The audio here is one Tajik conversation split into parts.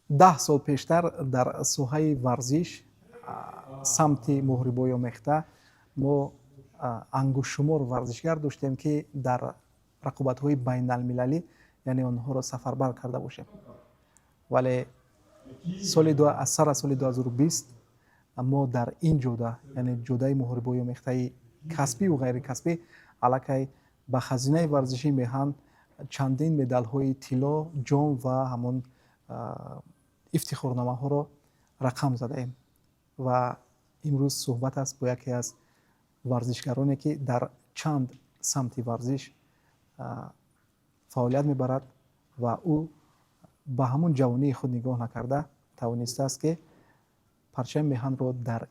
10 сол пештар дар соҳаи варзиш самти муҳрибои омехта мо ангушумор варзишгар доштем, ки дар рақобатҳои байналмилалӣ яъне онҳоро сафарбар карда бошем. Вале аз сара соли 2020 мо дар ин ҷода, яъне ҷодаи муҳрибои омехтаи касбиву ғайрикасбӣ, аллакай ба хазинаи варзишии меҳан чандин медалҳои тилло, ҷом ва ҳамон ифтихорномаҳоро рақам задаем. Ва имрӯз суҳбат аст бо яке аз варзишгароне, ки дар чанд самти варзиш фаъолият мебарад ва ӯ ба ҳамон ҷавонии худ нигоҳ накарда тавонистааст, ки парчами меҳанро дар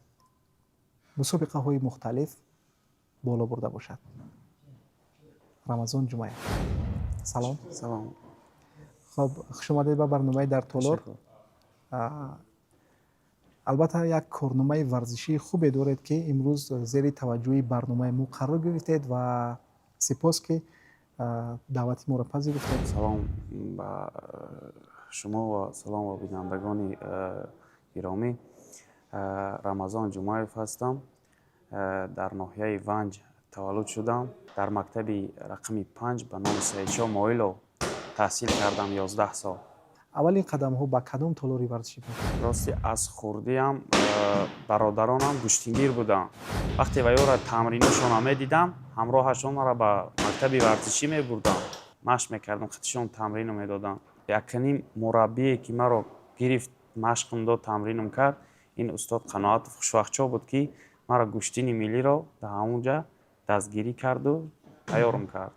мусобиқаҳои мухталиф боло бурда бошад. Рамазон Ҷумаев, салом. Салом. хоб, хушомадед ба барномаи дар Толор. албатта як корномаи варзишии хубе доред, ки имрӯз зери таваҷҷӯҳи барномаи мо қарор гирифтед ва сипос, ки даъвати моро пазируфтед. Салом ба шумо ва салом ба бинандагони гиромӣ. Рамазон Ҷумаев ҳастам. Дар ноҳияи Ванҷ таваллуд шудам. Дар мактаби рақами 5 ба номи Саидшоҳ Моилов таҳсил кардам 11 сол. аввалин қадамҳо ба кадом толори варзишӣ буд? Рости аз хурдиам бародаронам гӯштигир буданд. Вақте ва ёра тамриношонро медидам, ҳамроҳашон маро ба мактаби варзишӣ мебурдам. Машқ мекардам, хатишон тамринро медодам. Яканин мураббие, ки маро гирифт, машқам дод, тамринам кард, ин устод Қаноатов Хушвақтчо буд, ки маро гӯштини миллиро дар ҳамонҷа дастгирӣ карду тайёрам кард.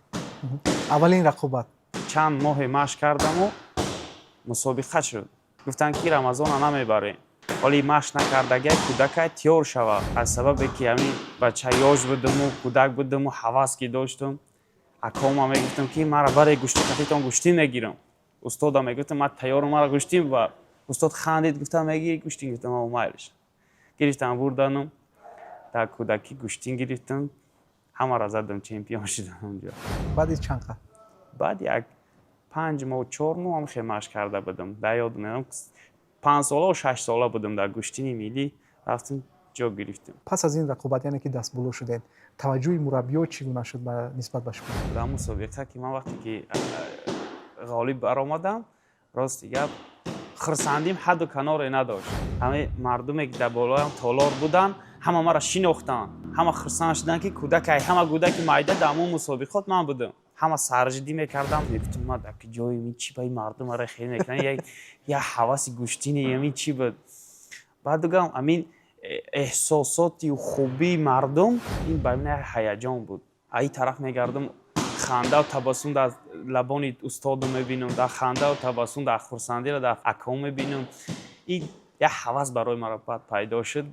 аввалин рақобат чанд моҳе машқ кардаму мусобиқа шуд. Гуфтанд, ки Рамазона намебарем. Оли машқ накардагай кӯдакай тиёр шавад. Аз сабабе ки ҳамин бача ёж будаму кӯдак будаму ҳавас ки доштам, акома мегуфтам, ки мара баре гӯшти қатитон гӯштӣ мегирам. Устода мегуфтам, ман тайёрам, мара гӯштӣ бибар. Устод хандид, гуфтам, мегири гӯштӣ? Гуфтам, майлиш. Гирифтам бурданам, дар кӯдакӣ гӯштӣ гирифтам, ҳамаро задам, чемпион шудам онҷо. баъди чанд қад? Баъд як 5 моҳ 4 моҳ ҳам хеле машқ карда будам. Дар ёдам мерам, 5 сола 6 сола будам дар гӯштини миллӣ, рафтем ҷо гирифтем. пас аз ин рақобат, яъне ки дастболо шудед, таваҷҷӯҳи мураббиё чӣ гуна шуд нисбат ба шумо? Дар мусобиқа, ки ман вақте ки ғолиб баромадам, рости гап хурсандим ҳадду каноре надошт. ҳамаи мардуме ки дар болоям толор буданд, ҳама маро шинохтанд. ҳама хурсанд шуданд, ки кӯдакай, ҳама кӯдаки майда дар ҳамон мусобиқот ман будам. ҳама сарҷидӣ мекардам. Мегуфтам, ман дар ҷои ми чӣ ба ин мардумаро хел мекунам, як ҳаваси гӯштини ами чӣ буд. Баъд дугам амин эҳсосоти хубии мардум, ин ба ман як ҳаяҷон буд. Аи тараф мегардам, хандау табассум дар лабони устодо мебинам, дар хандау табассум, дар хурсандиро дар аком мебинам. Ин як ҳавас барои мара баъд пайдо шуд.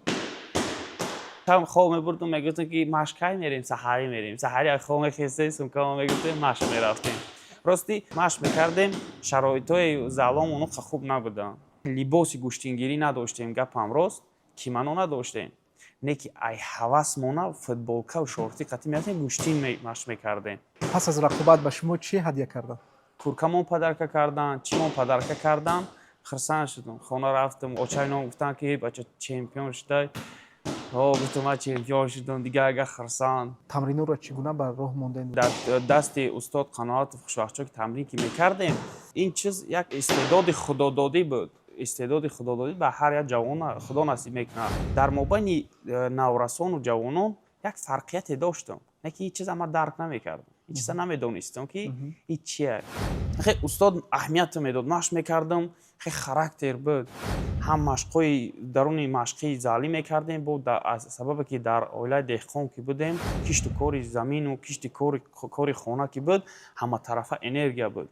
Там хоб мебурдам, мегуфтам, ки машқ кай мерем? Саҳарӣ мерем. Саҳарӣ як хоб мехестем, сумкамо мегуфтем, машқ мерафтем. Рости машқ мекардем, шароитҳои залом унаqa хуб набуданд. Либоси гӯштингирӣ надоштем, гапам рост, кимоно надоштем. Не ки ай ҳавас мона футболкаву шорти қатӣ мерафтем, гӯштин машқ мекардем. пас аз рақобат ба шумо чӣ ҳадя карданд? Куркамон падарка карданд, чимон падарка карданд. Хурсанд шудам. Хона рафтам, очайном гуфтанд, ки бача чемпион шудай. Гуфтам, ман чемпион шудам, дигар ага хурсанд. тамринҳоро чӣ гуна ба роҳ мондед? Дар дасти устод Қаноатов Хушвақтчо ки тамрин ки мекардем, ин чиз як истеъдоди худододӣ буд. Истеъдоди худододӣ ба ҳар як ҷавон худо насиб мекунад. Дар мобайни наврасону ҷавонон як фарқияте доштам. Не ки ин чиза ман дарк намекардам. Ин чиза намедонистам, ки ин чие. хеле устод аҳамиятро медод. Машқ мекардам, хеле характер буд. ҳам машқҳои даруни машқии залӣ мекардем, бо аз сабабе ки дар оилаи деҳқон ки будем, кишту кори замину, кишти кори хона ки буд, ҳаматарафа энергия буд.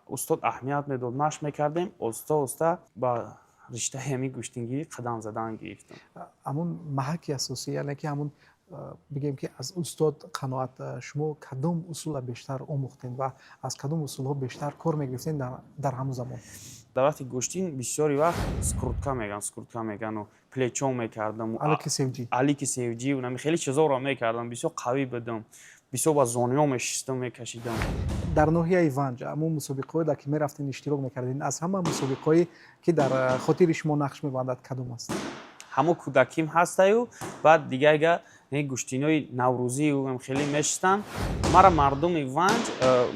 Устод аҳамият медод, машқ мекардем, оста ба риштаи ҳамин гӯштингирӣ қадам задан гирифтам. ҳамон маҳаки асосӣ, яъне ки ҳамон бигем, ки аз устод Қаноат шумо кадом усула бештар омӯхтед ва аз кадом усулҳо бештар кор мегирифтед дар ҳамон замон? Дар вақти гӯштин бисёри вақт скрутка мегану плечом мекардам. Алики севҷи, хеле чизоро мекардам. Бисёр қавӣ будам. Бисёр ба зониҳо мешистам, мекашидам. дар ноҳияи ванҷ амон мусобиқаҳое дар ки мерафтин иштирок мекардин, аз ҳама мусобиқаҳое ки дар хотири шумо нақш мебандад кадом аст? ҳамо кӯдаким ҳастаю баъд дигаga гӯштинои наврӯзию хеле мешистанд. Мара мардуми Ванҷ,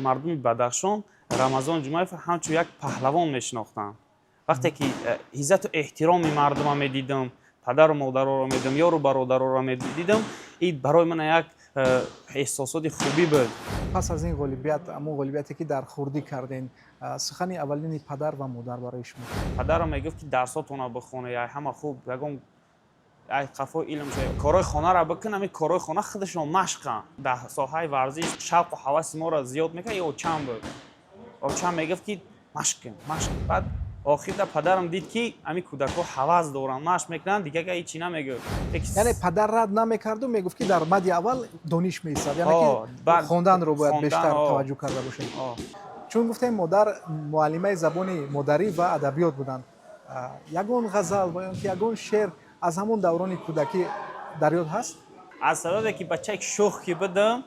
мардуми Бадахшон Рамазон Ҷумаев ҳамчун як паҳлавон мешинохтанд. вақте ки иззату эҳтироми мардума медидам, падару модароро медидам, ёру бародароро медидам, ин барои ман як эҳсосоти хубӣ буд. пас аз ин ғолибият, амон ғолибияте ки дар хурдӣ кардин, сухани аввалини падар ва модар барои шумо? падарам мегуфт ки дарсотона бихонед, ай ҳама хуб, ягон ай қафои илм шавед, корои хонаро бикун, ами корои хона худашон машқанд. Дар соҳаи варзиш шавқу ҳаваси моро зиёд мекард. И очам буд. очам мегуфт ки машқ кун, машқ. баъд охирда падарам дид ки ами кӯдакҳо ҳавас доранд, машқ мекунанд, дигага ҳеҷ чӣ намегӯфт. яъне падар рад намекарду мегуфт ки дар мадди аввал дониш меистад, яъне ки хонданро бояд бештар таваҷҷӯҳ карда бошед. чун гуфтем модар муаллимаи забони модарӣ ва адабиёт буданд, ягон ғазал ва ё ки ягон шеър аз ҳамон даврони кӯдакӣ дар ёд ҳаст? аз сабабе ки бачаи шӯх ки будам,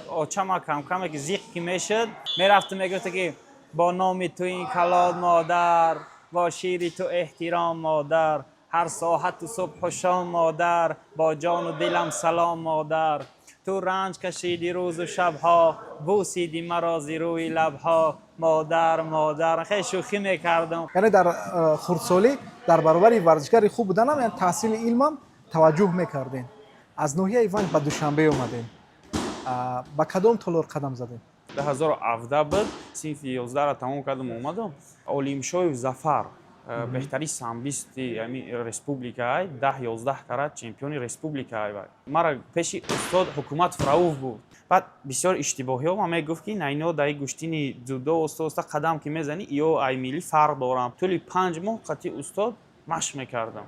очама камкаме ки зиқ ки мешуд, мерафту мегуфта ки бо номи ту ин калод модар, бо шири ту эҳтиром модар, ҳар соҳату субҳу шом модар, бо ҷону дилам салом модар, ту ранҷ кашиди рӯзу шабҳо, бусиди маро зи рӯи лабҳо, модар модар. хеле шӯхӣ мекардам. яъне дар хурдсолӣ дар баробари варзишгари хуб буданам, яъне таҳсили илмам таваҷҷӯҳ мекардин. аз ноҳияи Ванҷ ба Душанбе омадем. ба кадом толор қадам задем? 2017 буд, синфи 11-ро тамом кардам, омадам. Олимшоев Зафар, беҳтари самбисти республикаи 10-11 карат чемпиони республикаи вай. Мара пеши устод ҳукумат Фрауф буд. баъд бисёр иштибоҳиҳо ман мегуфт ки найно дар гӯштини дзюдо уста қадам ки мезанӣ, ё ай миллӣ фарқ дорам. тӯли 5 моҳ қатъи устод машқ мекардам.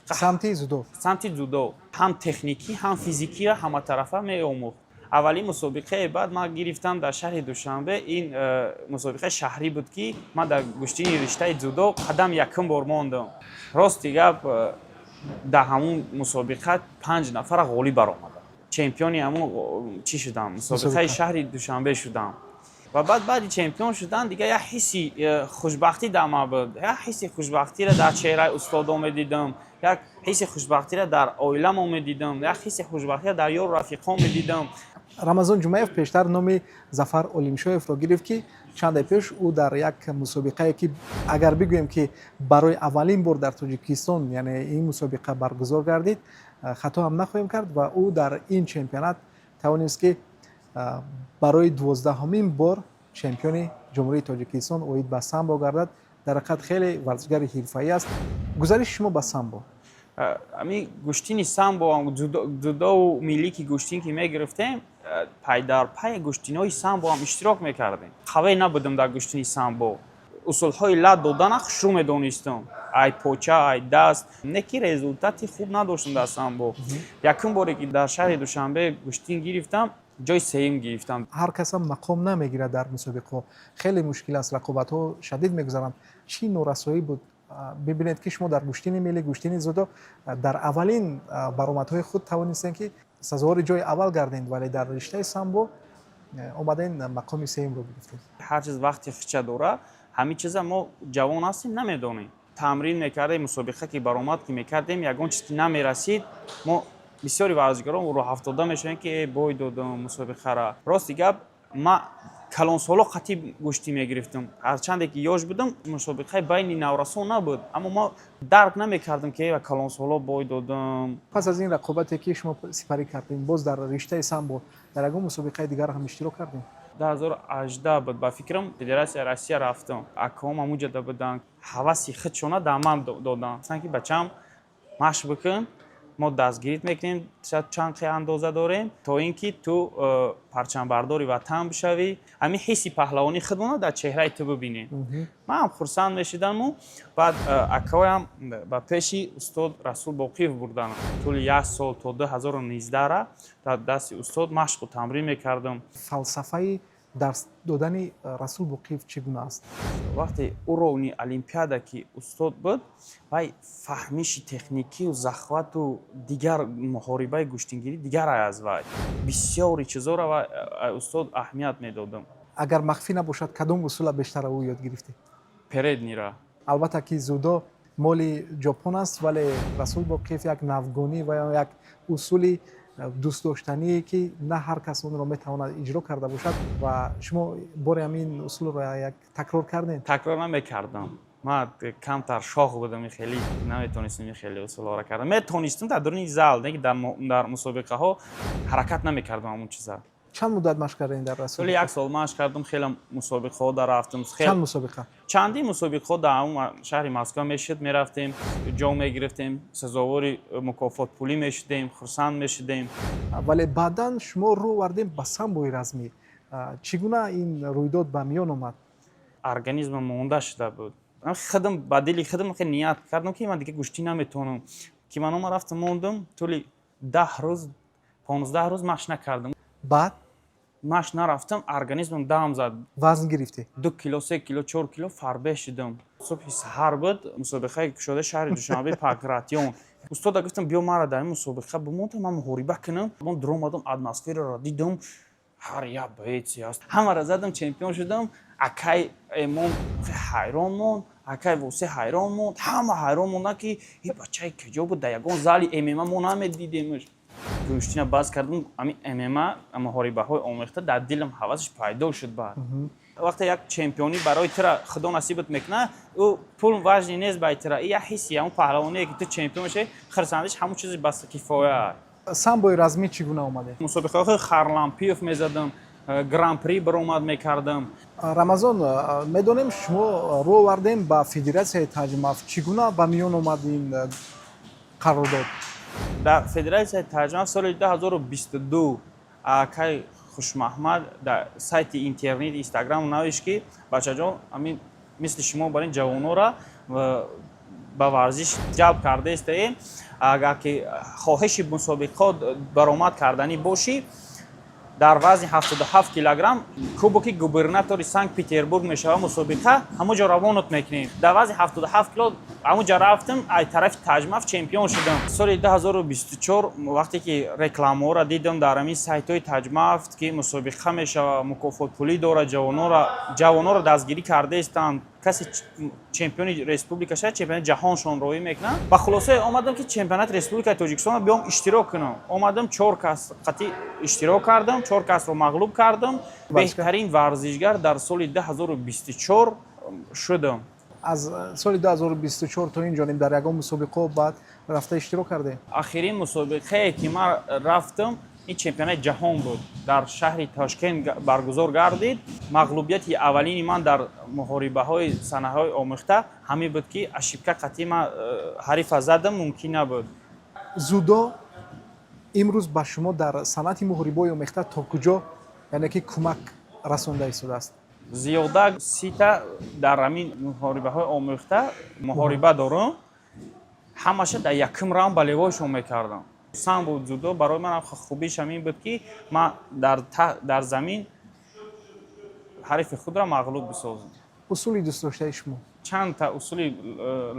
самти зудо? самти дзюдо ҳам техникӣ, ҳам физикиро ҳаматарафа меомӯхт. аввалин мусобиқаи баъд ман гирифтам дар шаҳри Душанбе. Ин мусобиқаи шаҳрӣ буд ки ман дар гӯштини риштаи дзюдо қадам якум бор мондам. рости гап дар ҳамун мусобиқа 5 нафара ғолиб баромадам. чемпиони ҳамун чӣ шудам, мусобиқаи шаҳри Душанбе шудам. ва баъд баъди чемпион шудан дига як ҳисси хушбахтӣ дар ман буд. як ҳисси хушбахтиро дар чеҳраи устодо медидам, як ҳисси хушбахтиро дар оиламон медидам, як ҳисси хушбахтиро дар ёру рафиқон медидам. Рамазон Ҷумаев пештар номи Зафар Олимшоевро гирифт ки чанде пеш ӯ дар як мусобиқае ки агар бигӯем ки барои аввалин бор дар Тоҷикистон, яъне ин мусобиқа баргузор гардид, хато ҳам нахоҳем кард ва ӯ дар ин чемпионат тавонист ки барои 12-ҳамин бор чемпиони Ҷумҳурии Тоҷикистон оид ба самбо гардад. дар ҳақиқат хеле варзишгари ҳирфаӣ аст. гузариши шумо ба самбо? ами гӯштини самбо, дзюдоу миллӣ ки гӯштин ки мегирифтем, пай дар пай гӯштинои самбо ҳам иштирок мекардем. қавӣ набудам дар гӯштини самбо. усулҳои лад доданах шурӯъ медонистам. ай поча, ай даст. Не ки результати хуб надоштам дар самбо. якум боре ки дар шаҳри Душанбе гӯштин гирифтам, ҷои сеюм гирифтам. ҳар кас ҳам мақом намегирад дар мусобиқаҳо. хеле мушкил аст, рақобатҳо шадид мегузаранд. чӣ норасоӣ буд? бибинед ки шумо дар гӯштини миллӣ, гӯштини зудо дар аввалин баромадҳои худ тавонистем ки сазовори ҷои аввал гардед, вале дар риштаи самбо омаден мақоми сеюмро бигирифтед. ҳар чиз вақти хича дора. ҳамин чиза мо ҷавон ҳастем, намедонем. тамрин мекардем, мусобиқа ки баромад ки мекардем, ягон чиз ки намерасид, мо бисёри варзишгарон роҳ ҳафтода мешавем ки бой додам мусобиқара. рости гап ма калонсоло қатъи гӯштӣ мегирифтам. ҳарчанде ки ёш будам, мусобиқаи байни наврасон набуд, аммо мо дарк намекардам ки калонсоло бой додам. пас аз ин рақобате ки шумо сипарӣ кардем, боз дар риштаи самбо дар ягон мусобиқаи дигар ҳам иштирок кардем? 2018 буд. ба фикрам Федератсияи Россия рафтам. акаҳом ҳамуҷода буданд. ҳаваси худшона дар ман доданд. гуфтанд ки бачам машқ бикун, мо дастгирит мекунем, чанд қи андоза дорем, то ин ки ту парчамбардори ватан бишавӣ, ҳамин ҳисси паҳлавонӣ худмона дар чеҳраи ту бибинем. ман ҳам хурсанд мешидаму. баъд акаҳоям ба пеши устод Расул Боқиев бурданд. тӯли 1 сол то 2019-ра дар дасти устод машқу тамрин мекардам. фалсафаи дарс додани Расул Боқиев чӣ гуна аст? вақте уровни олимпиада ки устод буд, вай фаҳмиши техникию захвату дигар муҳорибаи гӯштингирӣ дигар аз вай. бисёри чизоро вай устод аҳамият медодам. агар махфӣ набошад кадом усула бештар ӯ ёд гирифтӣ? переднира. албатта ки зудо моли ҷопон аст, вале Расул Боқиев як навгонӣ ва як усули дӯстдоштание ки на ҳар кас онро метавонад иҷро карда бошад ва шумо бори ҳамин усулро як такрор кардед? такрор намекардам. ман камтар шох будам, хеле наметонистам хеле усулҳоро кардам. метонистам дар дурuni зал, не ки дар мусобиқаҳо ҳаракат намекардам ҳамон чиза. чанд муддат машқ кардем дар Расул? соли 1 сол машқ кардам, хеле мусобиқаҳо рафтам. чанд мусобиқа? чанди мусобиқаҳо дар шаҳри Москва мешуд, мерафтем, ҷом мегирифтем, сазовори мукофот пулӣ мешудем, хурсанд мешудем. вале баъдан шумо рӯ вардем ба самбои размӣ. Чӣ гуна ин рӯйдод ба миён омад? организмам монда шуда буд. ман худам ба дили худам ният кардам ки ман дига гӯштӣ наметавонам. ки ман ома рафтам мондам, толи 10 рӯз 15 рӯз машқ накардам. баъд машқ нарафтам, организмам дам зад. вазн гирифтӣ? 2 кило, 3 кило, 4 кило фарбеҳ шудам. субҳи саҳар буд, мусобиқаи кушодаи шаҳри Душанбе Панкратион. устода гуфтам биё мара дар ин мусобиқа бимонам, ман муҳориба кунам. ман дромадам, атмосфераро дидам, ҳар як боеци аст. ҳамаро задам, чемпион шудам. акай эмон ҳайрон монд, акай восе ҳайрон монд. ҳама ҳайрон монданд ки ин бачаи куҷо буд, дар ягон зали ММА мо намедидемш. гӯштина баъз кардам, ҳамин ММА муҳорибаҳои омехта дар дилам ҳавасаш пайдо шуд. баъд вақте як чемпионӣ барои тура худо насибат мекунад, ӯ пул важни нест барои тура. ин як ҳисси ҳамон паҳлавоние ки ту чемпион шавӣ, хурсандиш ҳамон чизи бас кифоя. самбои размӣ чӣ гуна омаде? мусобиқаҳои Харлампиев мезадам, гран-при баромад мекардам. рамазон, медонем шумо рӯ вардем ба Федератсияи таҷмав. Чӣ гуна ба миён омад ин қарордод? дар Федератсияи таҷмав соли 2022 акай Хушмаҳмад дар сайти интернет Инстаграм навишт ки бачаҷон, ҳамин мисли шумо бар ин ҷавонора ба варзиш ҷалб кардаистед. агар ки хоҳиши мусобиқаҳо баромад карданӣ бошӣ, дар вазни 77 килограмм кубоки губернатори Санкт-Петербург мешава мусобиқа, ҳамонҷо равонат мекунем. дар вазни 77 кило ҳамонҷо рафтам, ай тарафи таҷмав чемпион шудам. соли 2024 вақте ки рекламаҳоро дидам дар ҳамин сайтҳои таҷмав ки мусобиқа мешава, мукофотпулӣ дорад, ҷавонора дастгирӣ кардаистанд, касе чемпиони республика шавад, чемпиони ҷаҳон шонроҳӣ мекунад. ба хулоса омадам ки чемпионати республикаи Тоҷикистон биём иштирок кунам. омадам 4 кас қатъи иштирок кардам, 4 касро мағлуб кардам. беҳтарин варзишгар дар соли 2024 шудам. аз соли 2024 то ин ҷониб дар ягон мусобиқаҳо баъд рафта иштирок кардем? ахирин мусобиқае ки ман рафтам, ин чемпионати ҷаҳон буд. дар шаҳри Тошкент баргузор гардид. мағлубияти аввалини ман дар муҳорибаҳои санаҳои омӯхта ҳамин буд ки ашибка қатъи ман ҳарифа задам мумкин набуд. зудо имрӯз ба шумо дар санъати муҳорибаҳои омехта то куҷо яъне ки кӯмак расонда истодааст? зиёда 30 дар ҳамин муҳорибаҳои омӯхта муҳориба дорам. ҳамаша дар якум раунд ба левоишон мекардам. самбо зудо барои ман хубиш ҳамин буд ки ман дар замин ҳарифи худро мағлуб бисозам. усули дӯстдоштаи шумо? чандта усули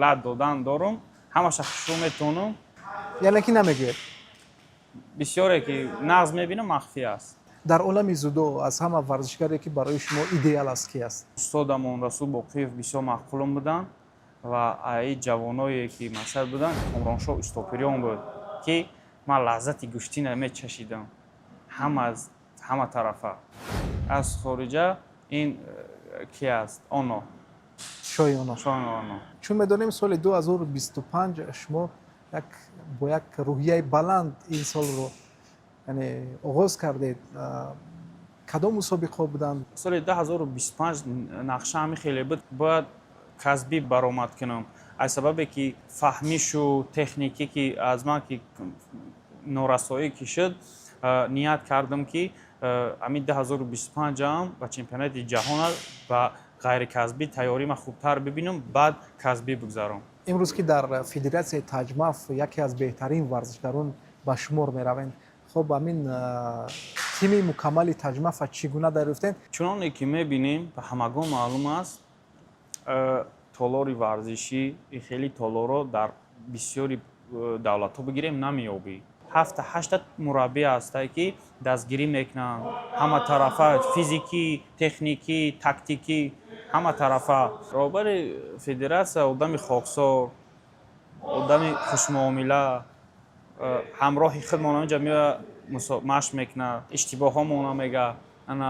лат додан дорам. ҳамаша хушрӯ метонам. яъне ки намегӯед? бисёре ки нағз мебинам махфӣ аст. дар олами зудо аз ҳама варзишгаре ки барои шумо идеал аст ки аст? устодамон Расул Боқиев бисёр мақбулам буданд ва аи ҷавоное ки масъал буданд, Комроншоҳ Истопирён буд ки ман лаззати гӯштина мечашидам ҳама тарафа. аз хориҷа ин ки аст? Оно. шои оно. чун медонем соли 2025 шумо бо як рӯҳияи баланд ин солро яъне оғоз кардед. кадом мусобиқаҳо буданд? соли 2025 нақша ҳамин хеле буд, бояд касбӣ баромад кунам. аз сабабе ки фаҳмишу техникӣ ки аз ман ки норасоӣ ки шуд, ният кардам ки ҳамин 2025 ба чемпионати ҷаҳон ба ғайрикасбӣ тайёрима хубтар бибинам, баъд касбӣ бигзарам. имрӯз ки дар Федератсияи таҷмав яке аз беҳтарин варзишгарон ба шумор мераванд, хоб ҳамин тими мукаммали таҷмава чӣ гуна дарёфтед? чуноне ки мебинем ба ҳамагон маълум аст, толори варзишӣ хеле толорро дар бисёри давлатҳо бигирем намеёбӣ. 7-8 мураббӣ ҳастае ки дастгирӣ мекунанд ҳама тарафа физикӣ техникӣ тактикӣ ҳама тарафа. Роҳбари федератсия одами хоксор, одами хушмуомила, ҳамроҳи худмон инҷа меояд машқ мекунад, иштибоҳҳомон намегӯяд. Ана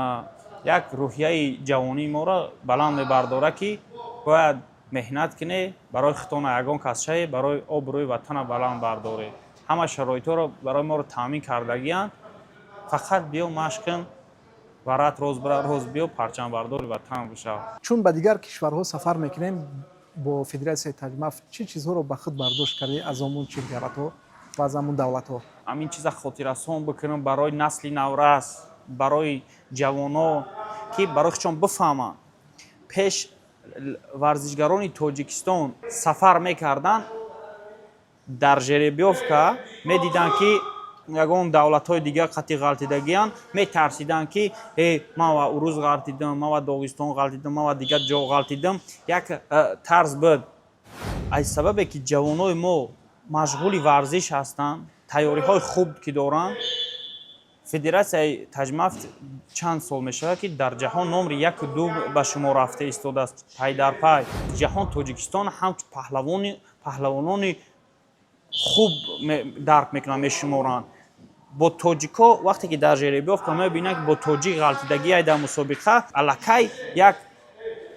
як рӯҳияи ҷавонии моро баланд мебардора ки бояд меҳнат кунӣ, барои хитона ягон кас шавӣ, барои обрӯи ватана баланд бардорӣ. Ҳама шароитҳоро барои моро таъмин кардагиянд. Фақат биё машқ кун, варат роз бира, роз биё, парчамбардори ватан бишав. чун ба дигар кишварҳо сафар мекунем, бо федератсияи таҷмаф чӣ чизҳоро ба худ бардошт кардӣ аз омон чемпионатҳо ва аз амун давлатҳо? Ҳамин чиза хотиррасон бикунам барои насли наврас, барои ҷавоно, ки барои худшон бифаҳманд. Пеш варзишгарони Тоҷикистон сафар мекарданд, дар жеребьёвка медиданд ки ягон давлатҳои дигар қатъи ғалтидагиянд, метарсиданд ки ман ва Урус ғалтидам, ман ва Доғистон ғалтидам, ман ва дигар ҷо ғалтидам. Як тарз буд. аз сабабе ки ҷавонои мо машғули варзиш ҳастанд, тайёриҳои хуб ки доранд, федератсияи таҷмафт чанд сол мешавад ки дар ҷаҳон номри 1-2 ба шумор рафта истодааст. Пай дар пай ҷаҳон Тоҷикистон ҳамчун паҳлавонони хуб дарк мекунанд, мешуморанд. бо тоҷико вақте ки дар жеребьёвка мебинанд ки бо тоҷик ғалтидагӣ дар мусобиқа, аллакай як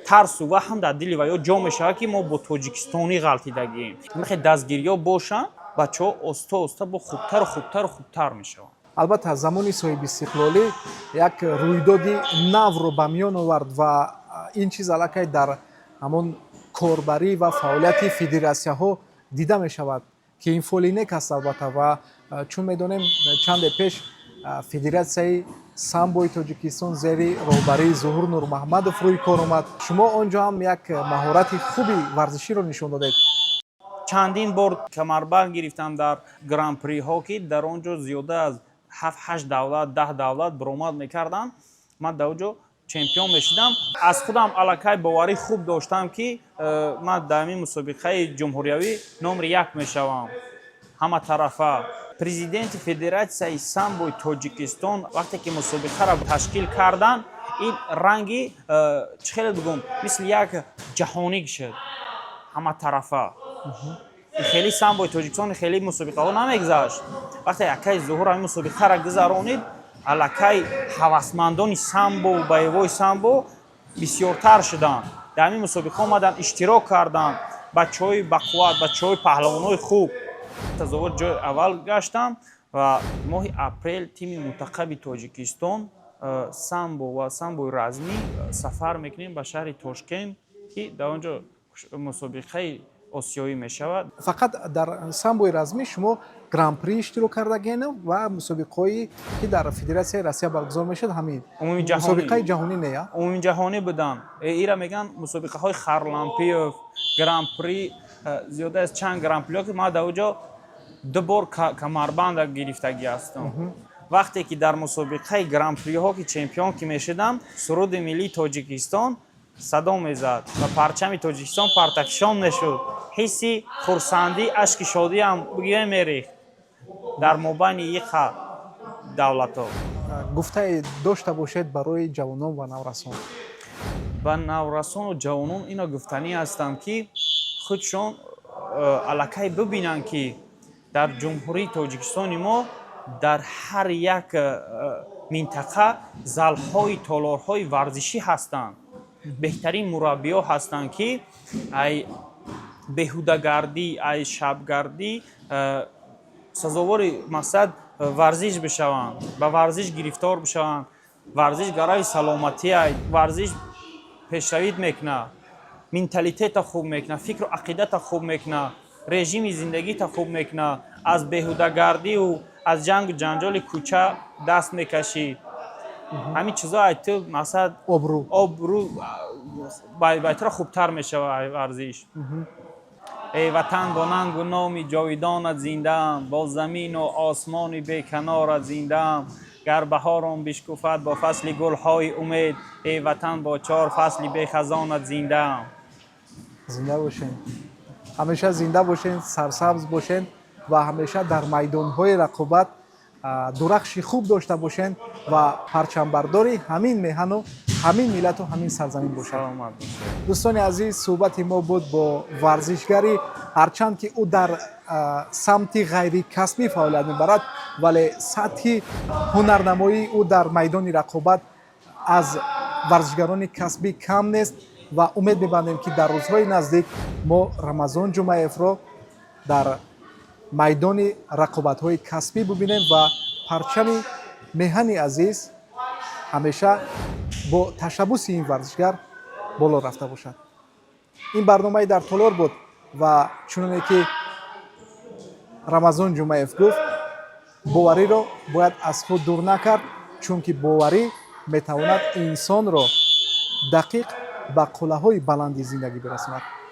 тарсу ваҳм дар дили ва ё ҷо мешавад ки мо бо тоҷикистонӣ ғалтидагием. мехоҳед дастгириҳо бошанд, бачаҳо оста бо хубтару хубтар мешаванд. албатта замони соҳибистиқлолӣ як рӯйдоди навро ба миён овард ва ин чиз аллакай дар ҳамон корбарӣ ва фаъолияти федератсияҳо дида мешавад ки ин фоли нек аст. албатта ва чун медонем чанде пеш федератсияи самбои Тоҷикистон зери роҳбарии Зуҳур Нурмаҳмадов рӯи кор омад. шумо он ҷо ҳам як маҳорати хуби варзиширо нишон додед. чандин бор камарбанд гирифтам дар гран-приҳо, ки дар он ҷо зиёда аз 7-8 давлат 10 давлат баромад мекарданд. ман дар он ҷо чемпион мешидам. аз худам аллакай боварӣ хуб доштам ки ман дар ҳамин мусобиқаи ҷумҳуриявӣ номри 1 мешавам ҳама тарафа. президенти федератсияи самбои Тоҷикистон вақте ки мусобиқаро ташкил карданд, ин ранги чӣ хеле бигӯм мисли як ҷаҳонӣ шуд ҳама тарафа. хеле самбои Тоҷикистон хеле мусобиқаҳо намегузашт. вақте якай Зуҳур ҳамин мусобиқаро гузаронид, аллакай ҳавасмандони самбо, боевои самбо бисёртар шуданд. дар ҳамин мусобиқа омаданд, иштирок карданд, бачаҳои бақувват, бачаҳои паҳлавонои хуб. тазоввур ҷои аввал гаштам ва моҳи апрел тими мунтахаби Тоҷикистон самбо ва самбои размӣ сафар мекунем ба шаҳри Тошкент, ки дар он ҷо мусобиқаи осиёӣ мешавад. фақат дар самбои размӣ шумо гран-при иштирок кардагиен ва мусобиқҳое ки дар федератсияи Россия баргузор мешуд ҳамин мусобиқаи ҷаҳонӣ нея? умумиҷаҳонӣ буданд. ира мегӯянд мусобиқаҳои Харлампиёв, гран-при, зиёда аз чанд гран-приҳо ки ман дар он ҷо 2 бор камарбанда гирифтагӣ ҳастам. вақте ки дар мусобиқаи гран-приҳо ки чемпион ки мешудам, суруди миллии Тоҷикистон садо мезад ва парчами Тоҷикистон партафишон мешуд. ҳисси хурсандӣ, ашки шодиам бигӯя мерехт дар мобайни иқа давлатҳо. гуфтае дошта бошед барои ҷавонон ва наврасон. ба наврасону ҷавонон ино гуфтанӣ ҳастам ки худшон аллакай бибинанд ки дар ҷумҳурии Тоҷикистони мо дар ҳар як минтақа залҳои толорҳои варзишӣ ҳастанд. беҳтарин мураббиҳо ҳастанд ки ай беҳудагардӣ, ай шабгардӣ сазовори мақсад варзиш бишаванд, ба варзиш гирифтор бишаванд. варзиш гарави саломатиай, варзиш пешравид мекунад, менталитета хуб мекунад, фикру ақидата хуб мекунад, режими зиндагита хуб мекунад, аз беҳудагардию аз ҷангу ҷанҷоли кӯча даст мекашӣ. ҳамин чизо айту мақсад обрӯ баътра хубтар мешавад варзиш. эй ватан бо нангу номи ҷовидонат зиндаам, бо замину осмони беканорат зиндаам. гар баҳорон бишкуфад бо фасли гулҳои умед, эй ватан бо 4 фасли бехазонат зиндаам. зинда бошен, ҳамеша зинда бошен, сарсабз бошен ва ҳамеша дар майдонҳои рақобат дурахши хуб дошта бошед ва парчамбардори ҳамин меҳану ҳамин миллату ҳамин сарзамин бошад. дӯстони азиз, суҳбати мо буд бо варзишгари ҳарчанд ки ӯ дар самти ғайрикасбӣ фаъолият мебарад, вале сатҳи ҳунарнамоии ӯ дар майдони рақобат аз варзишгарони касбӣ кам нест ва умед мебандем ки дар рӯзҳои наздик мо Рамазон Ҷумаевро дар майдони рақобатҳои касбӣ бубинем ва парчами меҳани азиз ҳамеша бо ташаббуси ин варзишгар боло рафта бошад. ин барномаи дар толор буд ва чуноне ки Рамазон Ҷумаев гуфт, бовариро бояд аз худ дур накард, чунки боварӣ метавонад инсонро дақиқ ба қуллаҳои баланди зиндагӣ бирасонад.